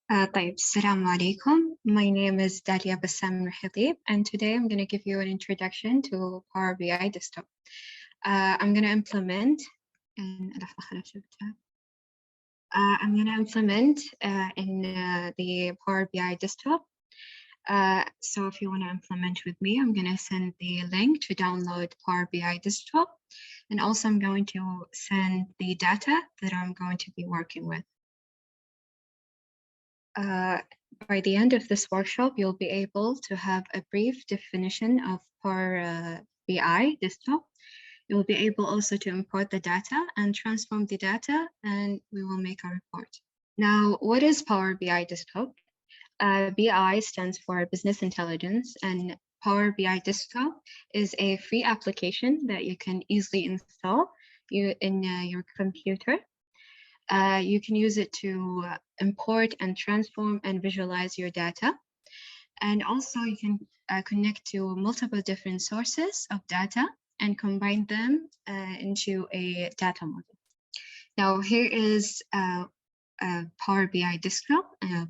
طيب السلام عليكم. My name is Dalia Bassam Rahitib, and today I'm going to give you an introduction to Power BI Desktop. I'm going to implement in the Power BI Desktop. So if you want to implement with me, I'm going to send the link to download Power BI Desktop, and also I'm going to send the data that I'm going to be working with. By the end of this workshop, you'll be able to have a brief definition of Power BI Desktop. You'll be able also to import the data and transform the data, and we will make a report. Now, what is Power BI Desktop? BI stands for Business Intelligence, and Power BI Desktop is a free application that you can easily install in your computer. You can use it to import and transform and visualize your data. And also you can connect to multiple different sources of data and combine them into a data model. Now here is Power BI Desktop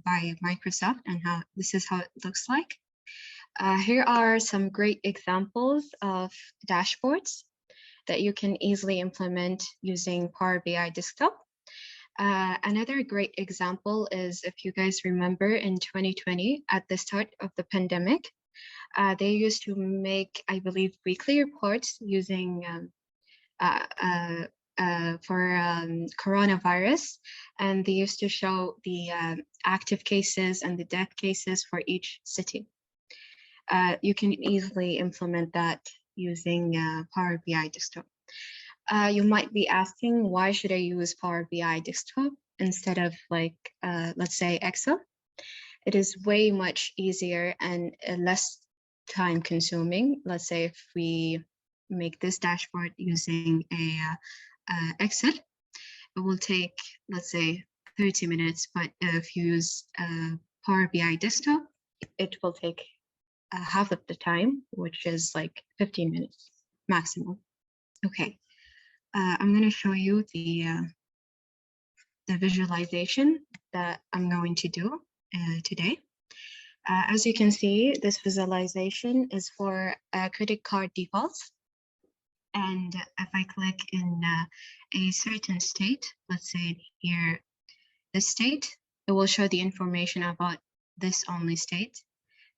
by Microsoft, and this is how it looks like. Here are some great examples of dashboards that you can easily implement using Power BI Desktop. Another great example is, if you guys remember, in 2020, at the start of the pandemic, they used to make, I believe, weekly reports using coronavirus, and they used to show the active cases and the death cases for each city. You can easily implement that using Power BI Desktop. You might be asking, why should I use Power BI Desktop instead of let's say Excel? It is way much easier and less time consuming. Let's say if we make this dashboard using Excel, it will take, let's say, 30 minutes, but if you use Power BI Desktop, it will take half of the time, which is like 15 minutes maximum. Okay. I'm going to show you the visualization that I'm going to do today. As you can see, this visualization is for credit card defaults. And if I click in a certain state, let's say here, the state, it will show the information about this only state.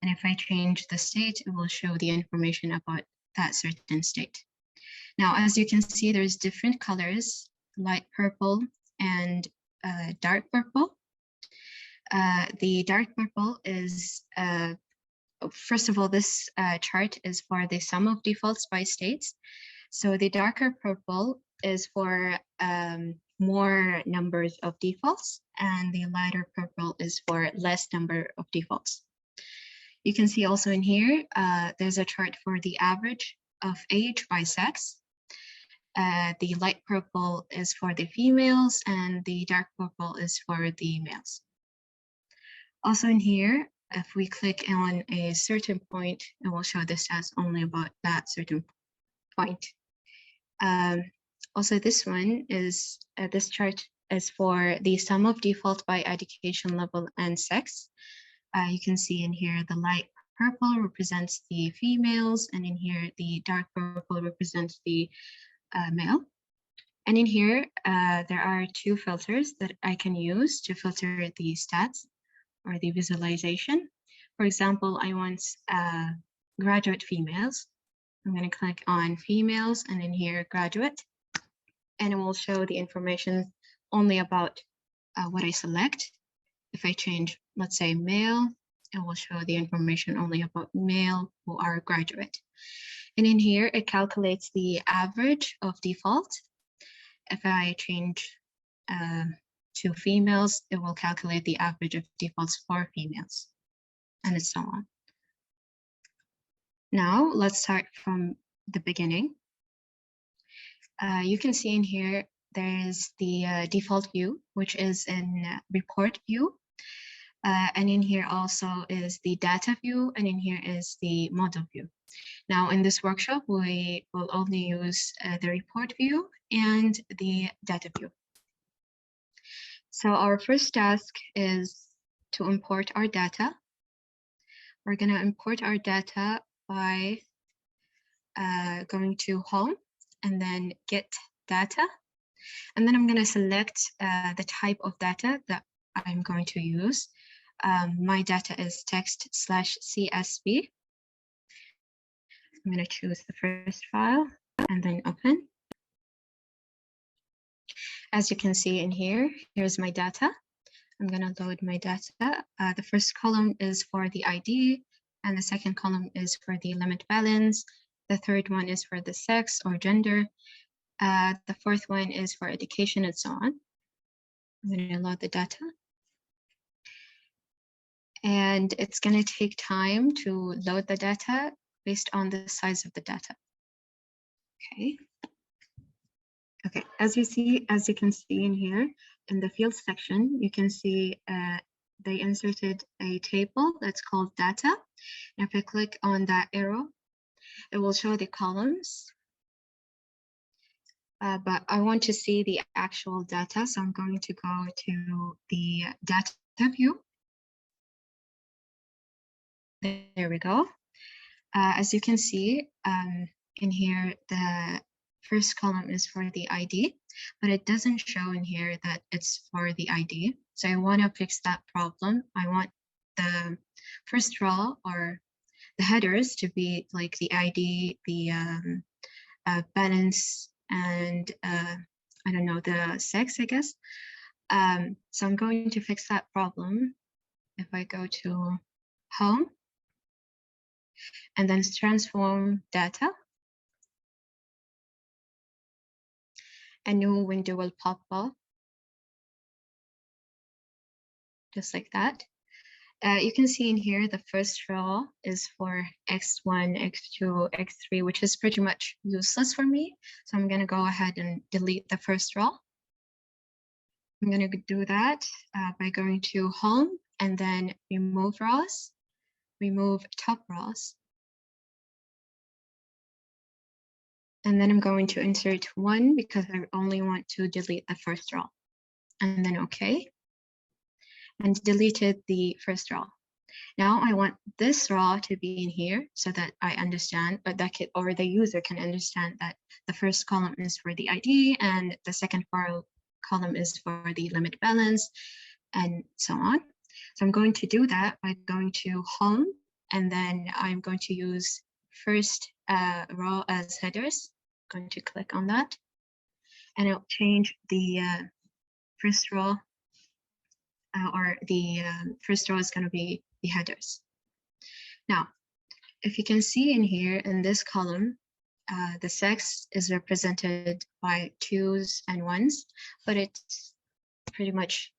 And if I change the state, it will show the information about that certain state. Now, as you can see, there's different colors, light purple and dark purple. The dark purple is, first of all, this chart is for the sum of defaults by states. So the darker purple is for more numbers of defaults, and the lighter purple is for less number of defaults. You can see also in here, there's a chart for the average of age by sex. The light purple is for the females and the dark purple is for the males. Also in here, if we click on a certain point, it will show the stats only about that certain point. Also, this one is, this chart is for the sum of default by education level and sex. You can see in here, the light purple represents the females, and in here, the dark purple represents the male. And in here, there are two filters that I can use to filter the stats or the visualization. For example, I want graduate females. I'm going to click on females and in here, graduate, and it will show the information only about what I select. If I change, let's say male, it will show the information only about male who are graduate. And in here, it calculates the average of default. If I change to females, it will calculate the average of defaults for females, and so on. Now, let's start from the beginning. You can see in here, there's the default view, which is in report view. And in here also is the data view, and in here is the model view. Now, in this workshop, we will only use the report view and the data view. So our first task is to import our data. We're going to import our data by going to home and then get data. And then I'm going to select the type of data that I'm going to use. My data is text/CSV. I'm going to choose the first file and then open. As you can see in here, here's my data. I'm going to load my data. The first column is for the ID, and the second column is for the limit balance. The third one is for the sex or gender. The fourth one is for education and so on. I'm going to load the data. And it's going to take time to load the data based on the size of the data. Okay. Okay, as you can see in here, in the fields section, you can see they inserted a table that's called data. And if I click on that arrow, it will show the columns. But I want to see the actual data, so I'm going to go to the data view. There we go. As you can see in here, the first column is for the ID, but it doesn't show in here that it's for the ID. So I want to fix that problem. I want the first row or the headers to be like the ID, the balance, and I don't know, the sex, I guess. So I'm going to fix that problem. If I go to home and then transform data, a new window will pop up, just like that. You can see in here, the first row is for X1, X2, X3, which is pretty much useless for me. So I'm going to go ahead and delete the first row. I'm going to do that by going to home and then remove rows, remove top rows. And then I'm going to insert 1 because I only want to delete the first row. And then OK. And deleted the first row. Now I want this row to be in here so that I understand, but that could, or the user can understand that the first column is for the ID and the second column is for the limit balance and so on. So I'm going to do that by going to home, and then I'm going to use first row as headers. I'm going to click on that, and it'll change the first row, or the first row is going to be the headers. Now, if you can see in here in this column, the sex is represented by 2s and 1s, but it's pretty much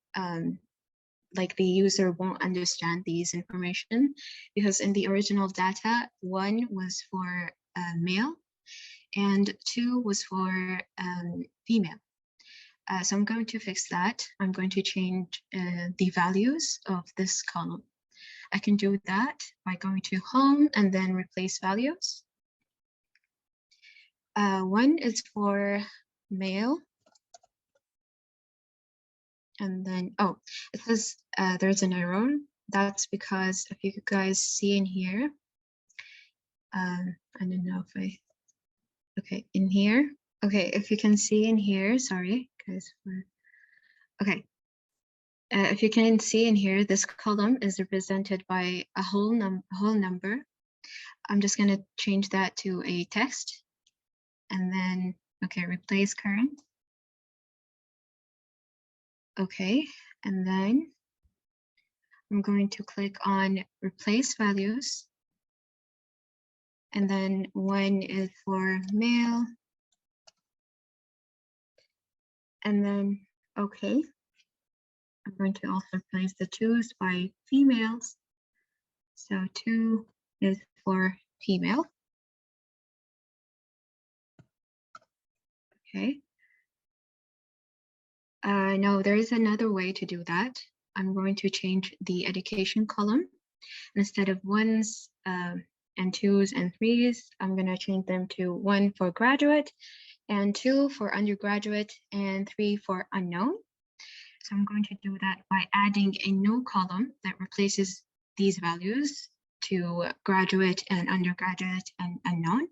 like the user won't understand these information because in the original data, 1 was for male and 2 was for female. So I'm going to fix that. I'm going to change the values of this column. I can do that by going to home and then replace values. 1 is for male. And then, oh, it says there's an error. That's because if you guys see in here, I don't know if I, okay, in here. Okay, if you can see in here, sorry guys. Okay, if you can see in here, this column is represented by a whole number. I'm just gonna change that to a text. And then, okay, replace current. Okay, and then I'm going to click on replace values. And then 1 is for male. And then, okay. I'm going to also replace the 2s by females. So 2 is for female. Okay. No, there is another way to do that. I'm going to change the education column. Instead of 1s and 2s and 3s, I'm going to change them to 1 for graduate and 2 for undergraduate and 3 for unknown. So I'm going to do that by adding a new column that replaces these values to graduate and undergraduate and unknown.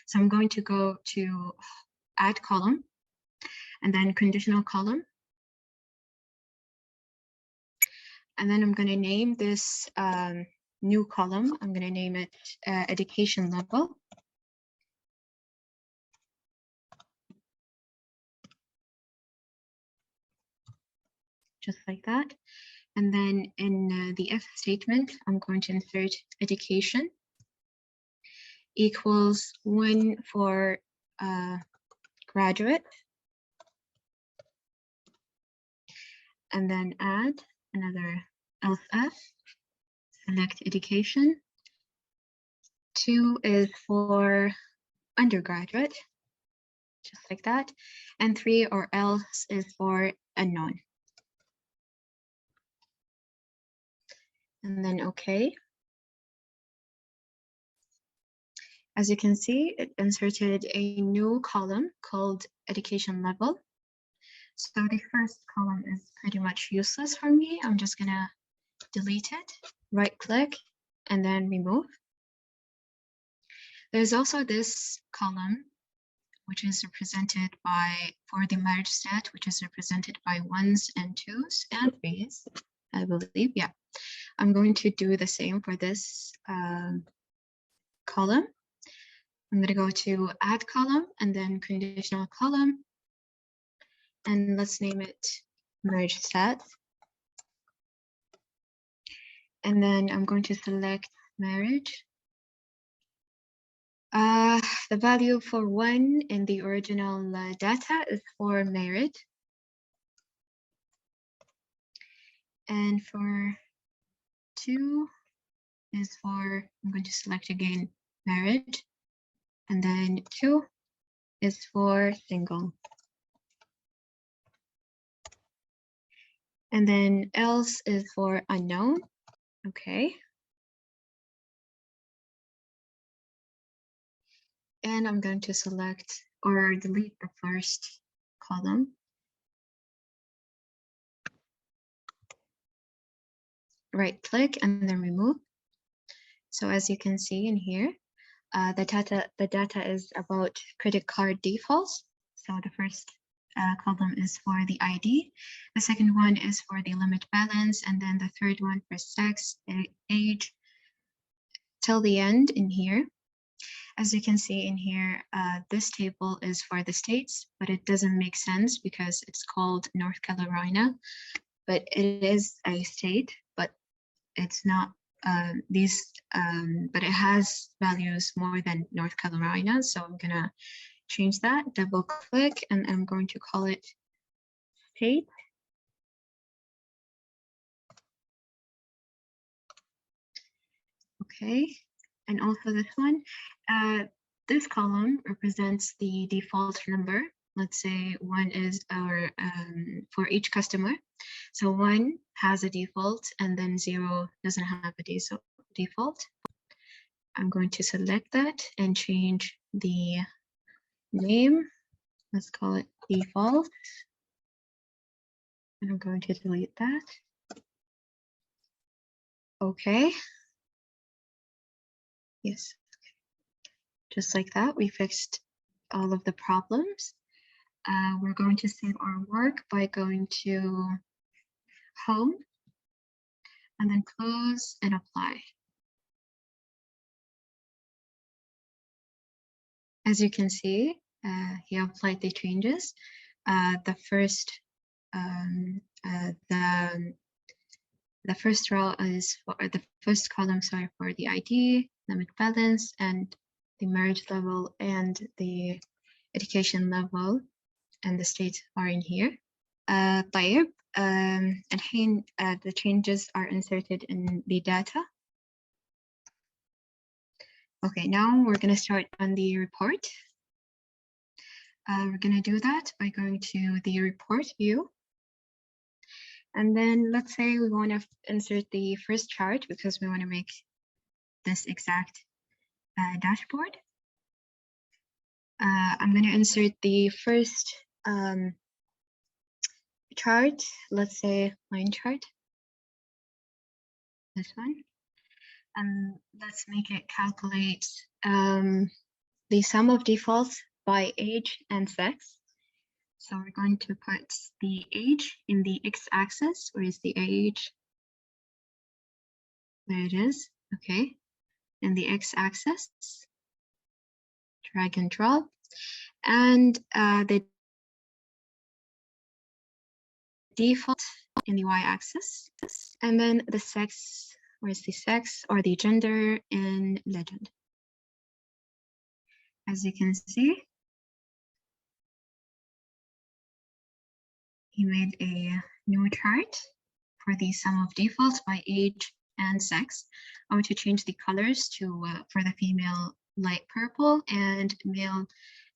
So I'm going to go to add column and then conditional column. And then I'm going to name this new column. I'm going to name it education level. Just like that. And then in the if statement, I'm going to insert education equals 1 for graduate. And then add another else if, select education. 2 is for undergraduate, just like that. And 3 or else is for unknown. And then OK. As you can see, it inserted a new column called education level. So the first column is pretty much useless for me. I'm just gonna delete it, right click, and then remove. There's also this column, which is represented by, for the marriage stat, which is represented by 1s and 2s and 3s, I believe, yeah. I'm going to do the same for this column. I'm going to go to add column and then conditional column. And let's name it marriage stat. And then I'm going to select marriage. The value for 1 in the original data is for married. And for 2 is for, I'm going to select again married. And then 2 is for single. And then else is for unknown. Okay. And I'm going to select or delete the first column. Right click and then remove. So as you can see in here, the data is about credit card defaults. So the first column is for the ID. The second one is for the limit balance. And then the third one for sex, age, till the end in here. As you can see in here, this table is for the states, but it doesn't make sense because it's called North Carolina, but it is a state, but it's not but it has values more than North Carolina. So I'm gonna change that, double click, and I'm going to call it state. Okay, and also this one. This column represents the default number. Let's say 1 is our for each customer. So 1 has a default and then 0 doesn't have a default. I'm going to select that and change the name. Let's call it default. And I'm going to delete that. Okay. Yes. Just like that, we fixed all of the problems. We're going to save our work by going to home and then close and apply. As you can see, he applied the changes. The first row is for the first column, sorry, for the ID, limit balance, and the marriage level and the education level, and the states are in here. طيب, الحين the changes are inserted in the data. Okay, now we're going to start on the report. We're going to do that by going to the report view. And then let's say we want to insert the first chart because we want to make this exact dashboard. I'm going to insert the first chart, let's say line chart, this one, and let's make it calculate the sum of defaults by age and sex. So we're going to put the age in the x-axis. Where is the age? There it is. Okay. In the x-axis, drag and drop, and the default in the y-axis, and then the sex. Where's the sex or the gender in legend? As you can see, he made a new chart for the sum of defaults by age and sex. I want to change the colors to for the female light purple and male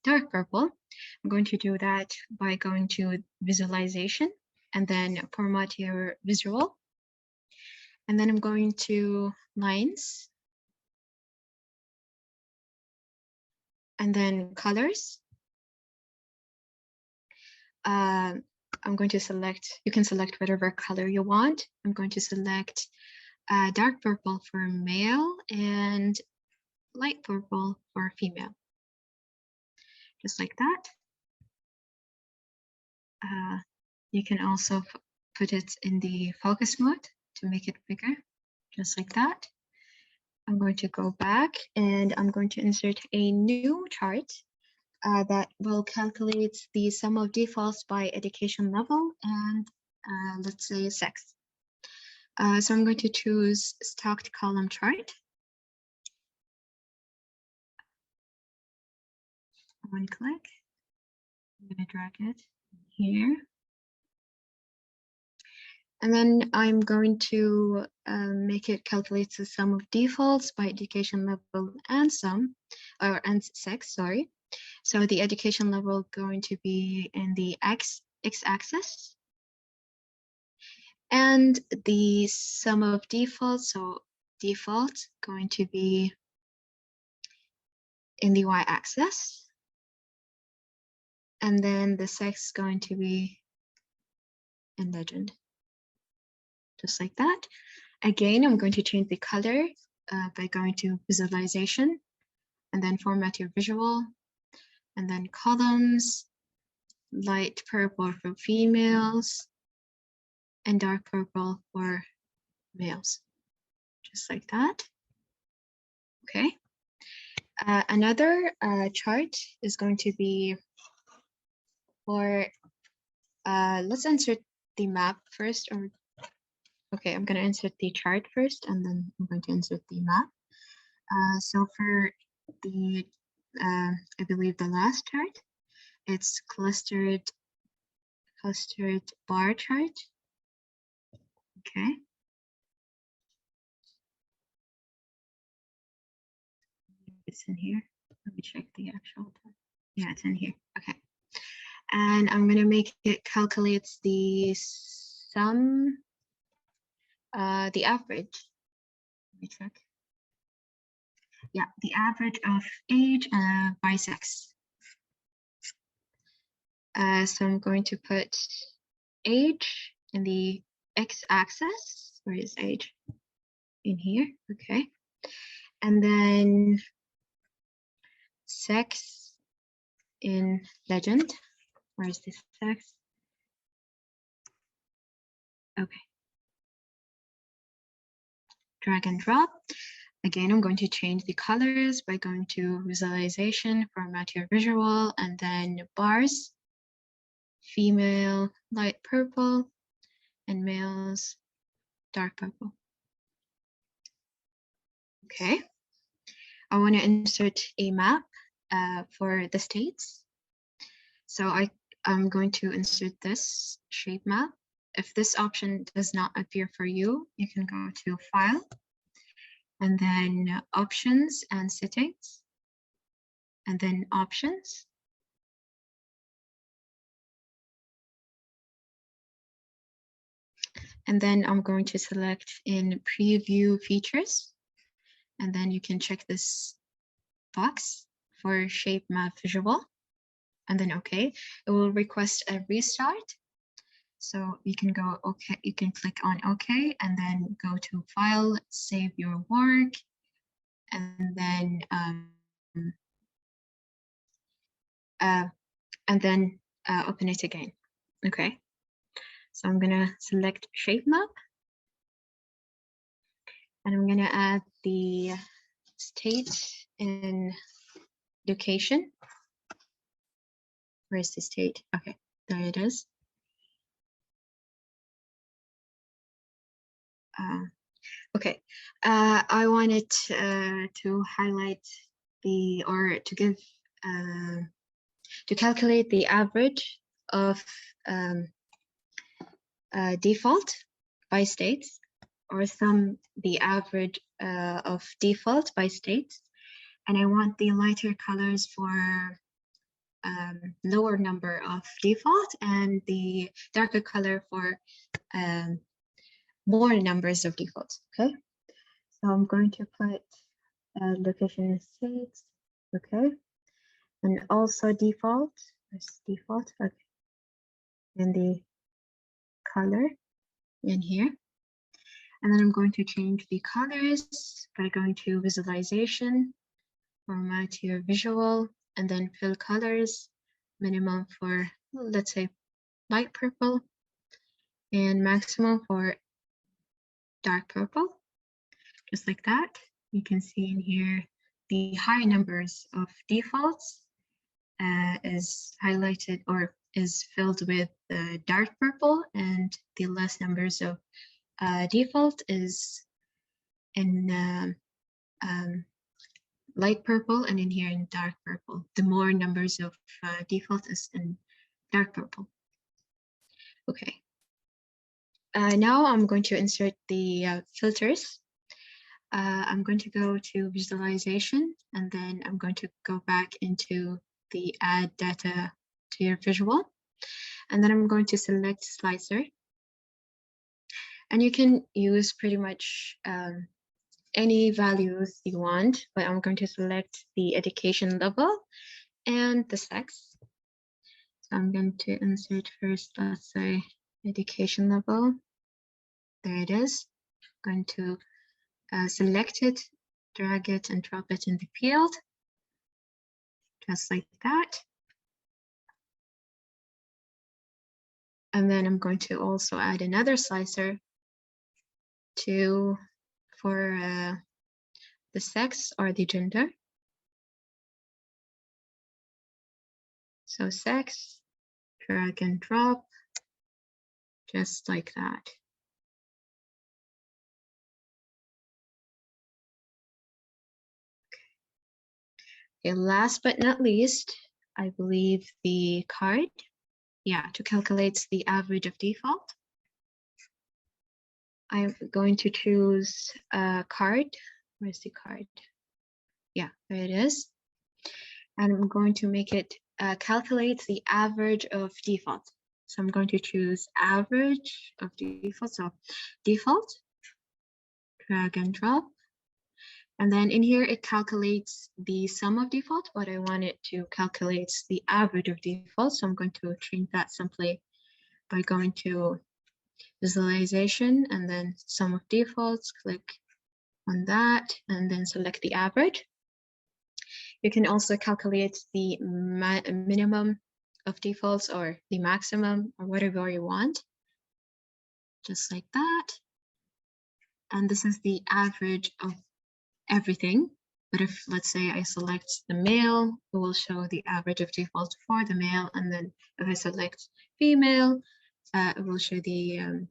dark purple. I'm going to do that by going to visualization and then format your visual. And then I'm going to lines and then colors. I'm going to select, you can select whatever color you want. I'm going to select dark purple for male and light purple for female. Just like that. You can also put it in the focus mode to make it bigger, just like that. I'm going to go back and I'm going to insert a new chart that will calculate the sum of defaults by education level and let's say sex. So I'm going to choose stocked column chart. One click. I'm going to drag it here. And then I'm going to make it calculate the sum of defaults by education level and and sex, sorry. So the education level going to be in the x-axis. And the sum of defaults, so default going to be in the y-axis. And then the sex going to be in legend. Just like that. Again, I'm going to change the color by going to visualization and then format your visual and then columns, light purple for females and dark purple for males. Just like that. Okay. Another chart is going to be for, let's insert the map first, or okay, I'm going to insert the chart first and then I'm going to insert the map. So for the, I believe the last chart, it's clustered bar chart. Okay. It's in here. Let me check the actual time. Yeah, it's in here. Okay. And I'm going to make it calculates the sum, the average. Let me check. Yeah, the average of age by sex. So I'm going to put age in the x-axis. Where is age? In here. Okay. And then sex in legend. Where is this sex? Okay. Drag and drop. Again, I'm going to change the colors by going to visualization, format your visual, and then bars, female light purple, and males dark purple. Okay. I want to insert a map for the states. So I'm going to insert this shape map. If this option does not appear for you, you can go to File, and then Options and Settings, and then Options. And then I'm going to select in Preview Features, and then you can check this box for Shape Map Visual, and then OK. It will request a restart. So you can go OK, you can click on OK and then go to File, save your work, and then open it again. Okay. So I'm gonna select shape map, and I'm gonna add the state in location. Where's the state? Okay, there it is. Okay, I wanted to highlight or to give to calculate the average of default by states, or the average of default by states, and I want the lighter colors for lower number of default and the darker color for more numbers of defaults. Okay, so I'm going to put location states. Okay, and also default. There's default. Okay, and the color in here. And then I'm going to change the colors by going to visualization, format your visual, and then fill colors, minimum for, let's say, light purple, and maximum for dark purple, just like that. You can see in here the high numbers of defaults is highlighted or is filled with dark purple, and the less numbers of default is in light purple, and in here in dark purple. The more numbers of default is in dark purple. Okay. Now I'm going to insert the filters. I'm going to go to visualization, and then I'm going to go back into the add data to your visual. And then I'm going to select slicer. And you can use pretty much any values you want, but I'm going to select the education level and the sex. So I'm going to insert first, let's say, education level. There it is. I'm going to select it, drag it, and drop it in the field, just like that. And then I'm going to also add another slicer for the sex or the gender. So sex, drag and drop, just like that. Okay, last but not least, I believe the card. Yeah, to calculate the average of default. I'm going to choose a card. Where's the card? Yeah, there it is. And I'm going to make it calculate the average of default. So I'm going to choose average of default. So default, drag and drop. And then in here, it calculates the sum of default, but I want it to calculate the average of default. So I'm going to change that simply by going to visualization and then sum of defaults, click on that, and then select the average. You can also calculate the minimum of defaults or the maximum or whatever you want, just like that. And this is the average of everything. But if, let's say, I select the male, it will show the average of default for the male. And then if I select female, it will show the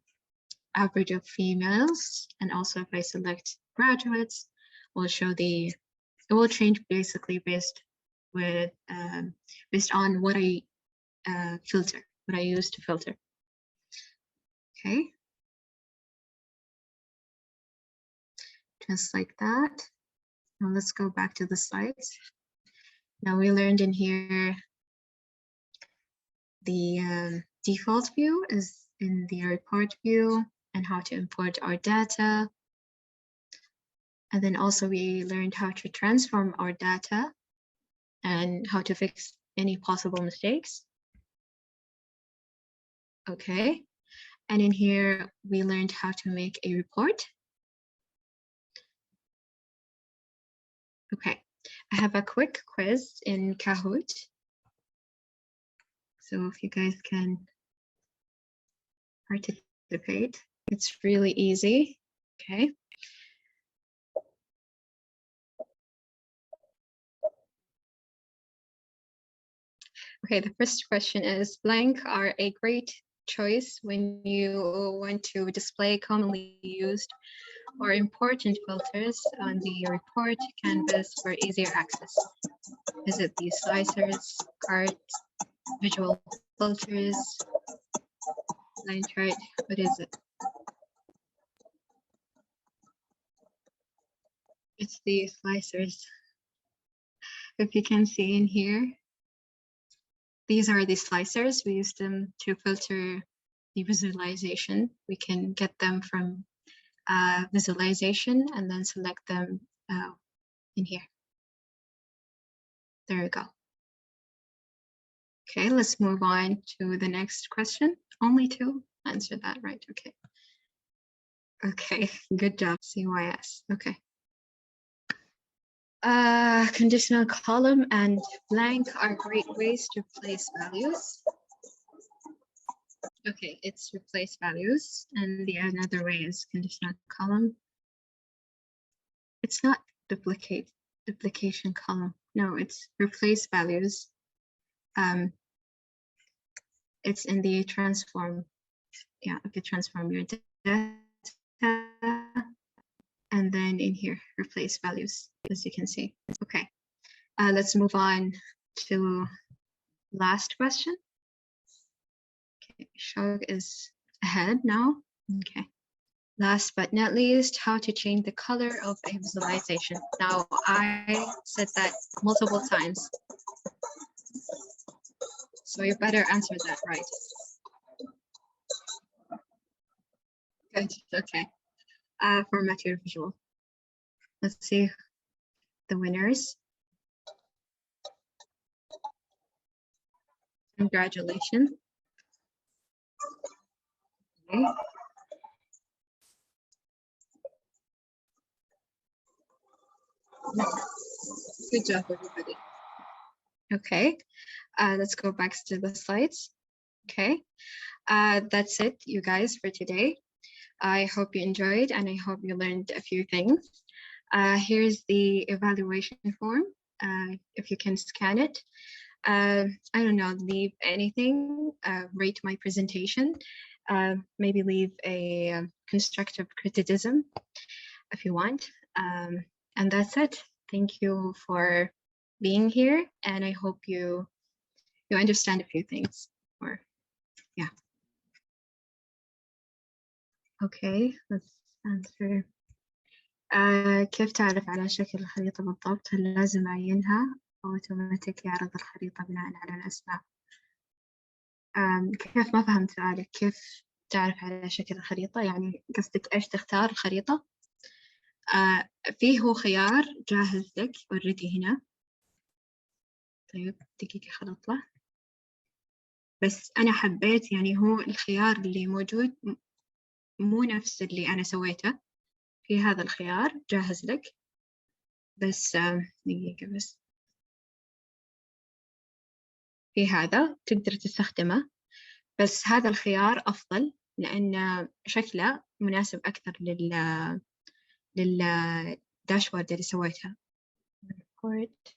average of females. And also if I select graduates, it will show it will change basically based on what I filter, what I use to filter. Okay. Just like that. Now let's go back to the slides. Now we learned in here the default view is in the report view and how to import our data. And then also we learned how to transform our data and how to fix any possible mistakes. Okay, And in here, we learned how to make a report. Okay, I have a quick quiz in Kahoot. So if you guys can participate, it's really easy. Okay. Okay, the first question is, blank are a great choice when you want to display commonly used or important filters on the report canvas for easier access. Is it the slicers, cards, visual filters, line chart? What is it? It's the slicers. If you can see in here, these are the slicers. We use them to filter the visualization. We can get them from visualization and then select them in here. There we go. Okay, let's move on to the next question. Only two answered that right. Okay. Okay, good job, CYS. Okay. Conditional column and blank are great ways to place values. Okay, it's replace values, and the another way is conditional column. It's not duplication column. No, it's replace values. It's in the transform. Yeah, if you transform your data, and then in here, replace values, as you can see. Okay, let's move on to last question. Okay, Shog is ahead now. Okay. Last but not least, how to change the color of a visualization. Now, I said that multiple times, so you better answer that right. Good, okay. Format your visual. Let's see the winners. Congratulations. Okay. Good job, everybody. Okay, let's go back to the slides. Okay, that's it, you guys, for today. I hope you enjoyed and I hope you learned a few things. Here's the evaluation form. If you can scan it. I don't know, leave anything, rate my presentation, maybe leave a constructive criticism if you want. And that's it. Thank you for being here, and I hope you understand a few things. Or yeah. Okay, let's answer. كيف تعرف على شكل الخريطة بالضبط؟ هل لازم أعينها أو أوتوماتيك يعرض الخريطة بناء على الأسماء؟ كيف ما فهمت سؤالك؟ كيف تعرف على شكل الخريطة؟ يعني قصدك إيش تختار الخريطة؟ فيه هو خيار جاهز لك already هنا. طيب دقيقة خل أطلع. بس أنا حبيت يعني هو الخيار اللي موجود مو نفس اللي أنا سويته. في هذا الخيار جاهز لك. بس دقيقة بس. في هذا تقدر تستخدمه. بس هذا الخيار أفضل لأن شكله مناسب أكثر للداشبورد اللي سويتها. Report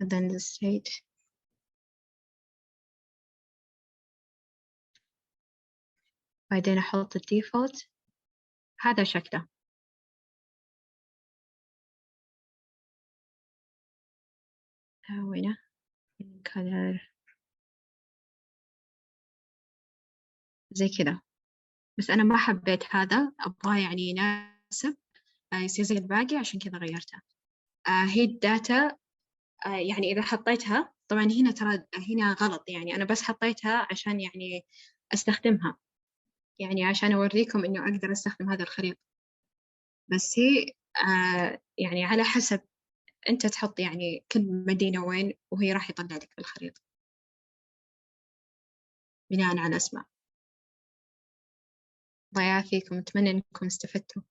and then the state. بعدين أحط الديفولت. هذا شكله. وينه؟ color زي كذا. بس أنا ما حبيت هذا، أبغاه يعني يناسب يصير زي الباقي، عشان كذا غيرته. هي الداتا يعني إذا حطيتها طبعا هنا ترى هنا غلط، يعني أنا بس حطيتها عشان يعني أستخدمها، يعني عشان أوريكم إنه أقدر أستخدم هذا الخريطة. بس هي يعني على حسب أنت تحط يعني كل مدينة وين، وهي راح يطلع لك بالخريطة بناء على اسمها. الله يعافيكم، أتمنى إنكم استفدتوا.